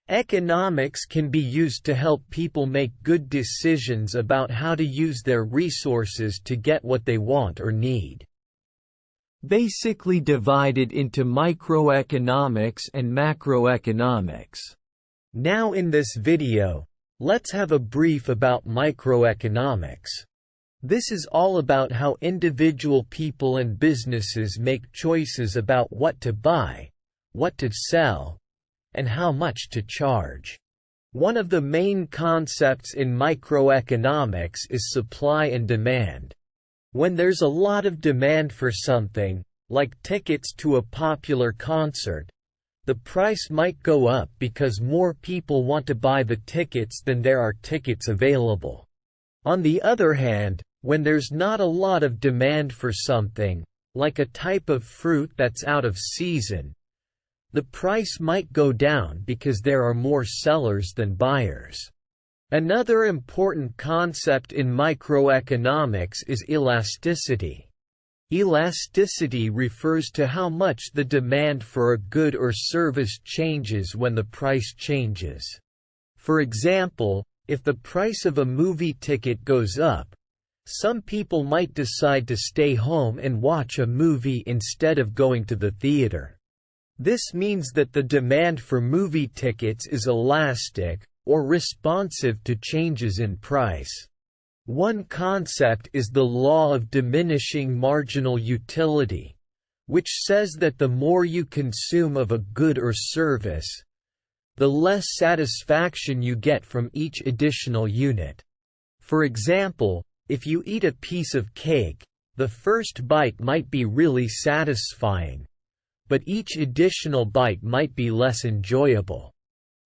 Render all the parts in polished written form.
Economics can be used to help people make good decisions about how to use their resources to get what they want or need. Basically divided into microeconomics and macroeconomics. Now in this video, let's have a brief about microeconomics. This is all about how individual people and businesses make choices about what to buy, what to sell, and how much to charge. One of the main concepts in microeconomics is supply and demand. When there's a lot of demand for something, like tickets to a popular concert, the price might go up because more people want to buy the tickets than there are tickets available. On the other hand, when there's not a lot of demand for something, like a type of fruit that's out of season, the price might go down because there are more sellers than buyers. Another important concept in microeconomics is elasticity. Elasticity refers to how much the demand for a good or service changes when the price changes. For example, if the price of a movie ticket goes up, some people might decide to stay home and watch a movie instead of going to the theater. This means that the demand for movie tickets is elastic, or responsive to changes in price. One concept is the law of diminishing marginal utility, which says that the more you consume of a good or service, the less satisfaction you get from each additional unit. For example, if you eat a piece of cake, the first bite might be really satisfying, but each additional bite might be less enjoyable.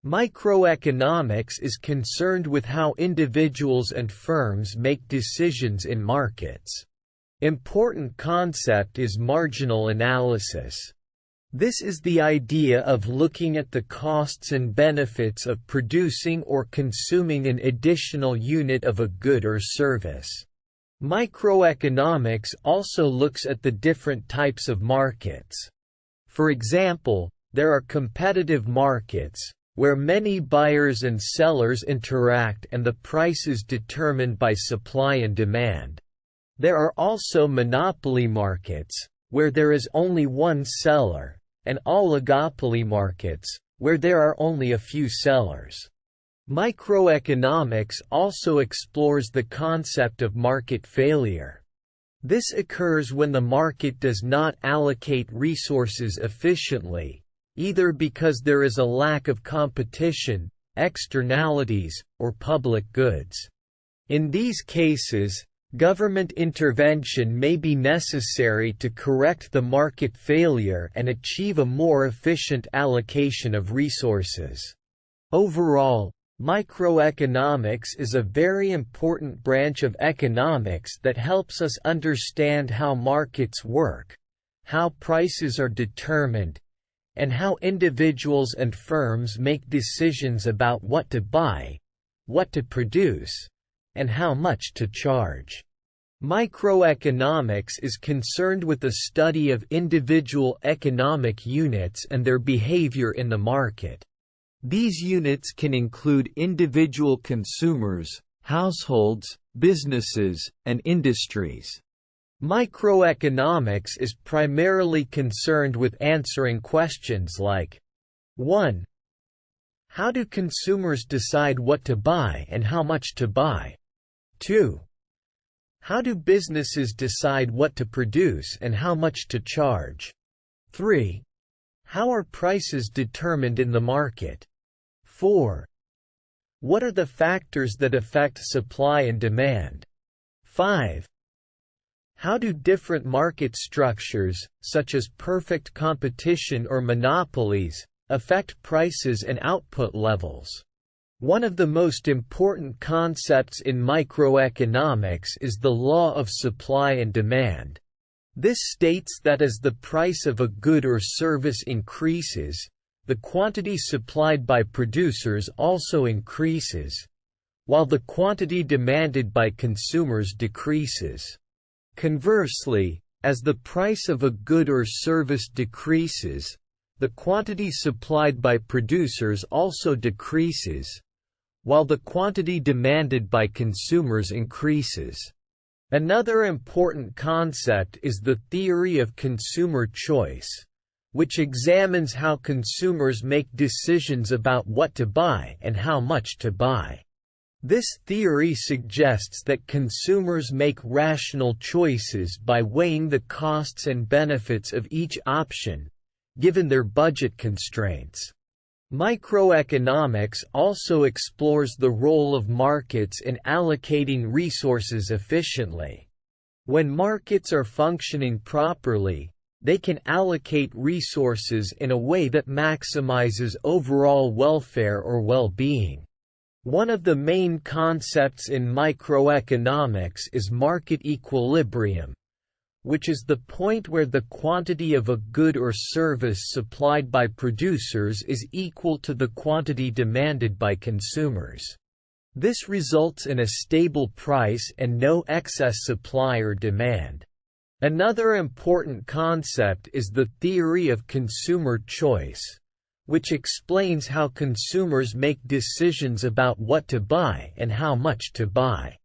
Microeconomics is concerned with how individuals and firms make decisions in markets. Important concept is marginal analysis. This is the idea of looking at the costs and benefits of producing or consuming an additional unit of a good or service. Microeconomics also looks at the different types of markets. For example, there are competitive markets, where many buyers and sellers interact and the price is determined by supply and demand. There are also monopoly markets, where there is only one seller, and oligopoly markets, where there are only a few sellers. Microeconomics also explores the concept of market failure. This occurs when the market does not allocate resources efficiently, either because there is a lack of competition, externalities, or public goods. In these cases, government intervention may be necessary to correct the market failure and achieve a more efficient allocation of resources. Overall, microeconomics is a very important branch of economics that helps us understand how markets work, how prices are determined, and how individuals and firms make decisions about what to buy, what to produce, and how much to charge. Microeconomics is concerned with the study of individual economic units and their behavior in the market. These units can include individual consumers, households, businesses, and industries. Microeconomics is primarily concerned with answering questions like 1. How do consumers decide what to buy and how much to buy? 2. How do businesses decide what to produce and how much to charge? 3. How are prices determined in the market? 4. What are the factors that affect supply and demand? 5. How do different market structures, such as perfect competition or monopolies, affect prices and output levels? One of the most important concepts in microeconomics is the law of supply and demand. This states that as the price of a good or service increases, the quantity supplied by producers also increases, while the quantity demanded by consumers decreases. Conversely, as the price of a good or service decreases, the quantity supplied by producers also decreases, while the quantity demanded by consumers increases. Another important concept is the theory of consumer choice, which examines how consumers make decisions about what to buy and how much to buy. This theory suggests that consumers make rational choices by weighing the costs and benefits of each option, given their budget constraints. Microeconomics also explores the role of markets in allocating resources efficiently. When markets are functioning properly, they can allocate resources in a way that maximizes overall welfare or well-being. One of the main concepts in microeconomics is market equilibrium, which is the point where the quantity of a good or service supplied by producers is equal to the quantity demanded by consumers. This results in a stable price and no excess supply or demand. Another important concept is the theory of consumer choice, which explains how consumers make decisions about what to buy and how much to buy.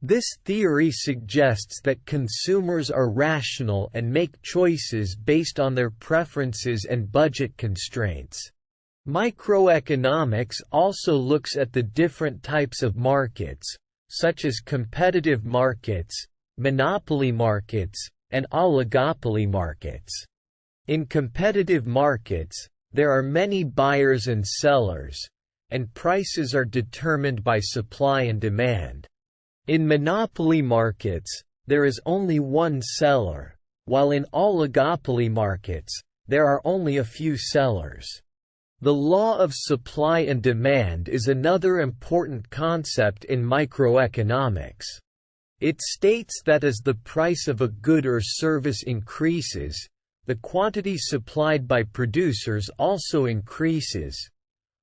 This theory suggests that consumers are rational and make choices based on their preferences and budget constraints. Microeconomics also looks at the different types of markets, such as competitive markets, monopoly markets, and oligopoly markets. In competitive markets, there are many buyers and sellers, and prices are determined by supply and demand. In monopoly markets, there is only one seller, while in oligopoly markets, there are only a few sellers. The law of supply and demand is another important concept in microeconomics. It states that as the price of a good or service increases, the quantity supplied by producers also increases,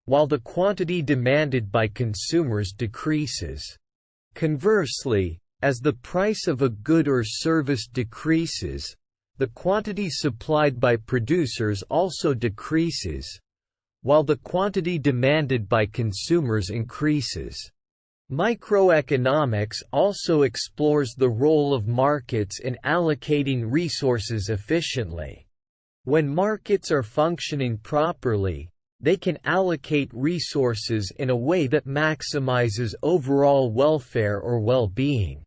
while the quantity demanded by consumers decreases. Conversely, as the price of a good or service decreases, the quantity supplied by producers also decreases, while the quantity demanded by consumers increases. Microeconomics also explores the role of markets in allocating resources efficiently. When markets are functioning properly, they can allocate resources in a way that maximizes overall welfare or well-being.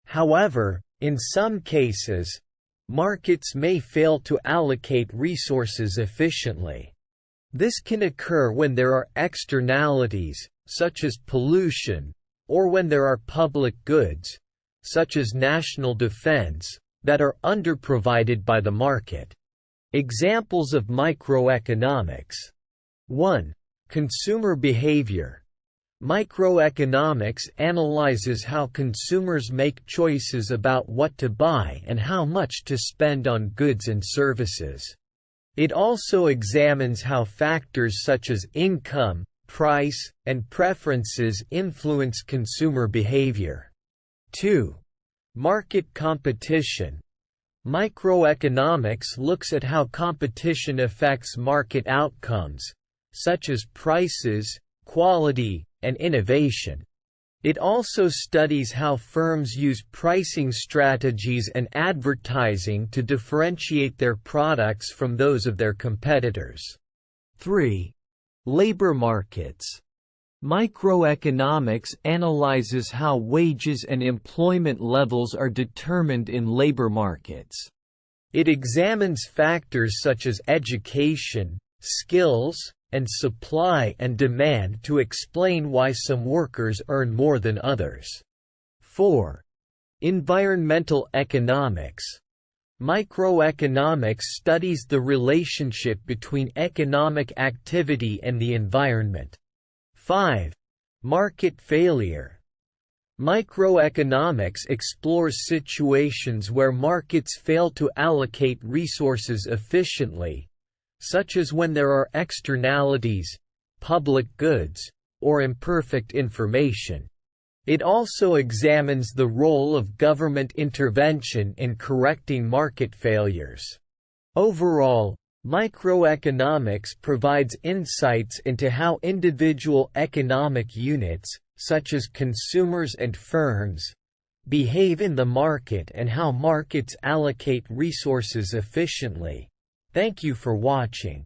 However, in some cases, markets may fail to allocate resources efficiently. This can occur when there are externalities, such as pollution, or when there are public goods, such as national defense, that are underprovided by the market. Examples of microeconomics. 1. Consumer behavior. Microeconomics analyzes how consumers make choices about what to buy and how much to spend on goods and services. It also examines how factors such as income, price, and preferences influence consumer behavior. 2. Market competition. Microeconomics looks at how competition affects market outcomes, such as prices, quality, and innovation. It also studies how firms use pricing strategies and advertising to differentiate their products from those of their competitors. 3. Labor markets. Microeconomics analyzes how wages and employment levels are determined in labor markets. It examines factors such as education, skills, and supply and demand to explain why some workers earn more than others. 4. Environmental economics. Microeconomics studies the relationship between economic activity and the environment. 5. Market failure. Microeconomics explores situations where markets fail to allocate resources efficiently, such as when there are externalities, public goods, or imperfect information. It also examines the role of government intervention in correcting market failures. Overall, Microeconomics provides insights into how individual economic units, such as consumers and firms, behave in the market and how markets allocate resources efficiently. Thank you for watching.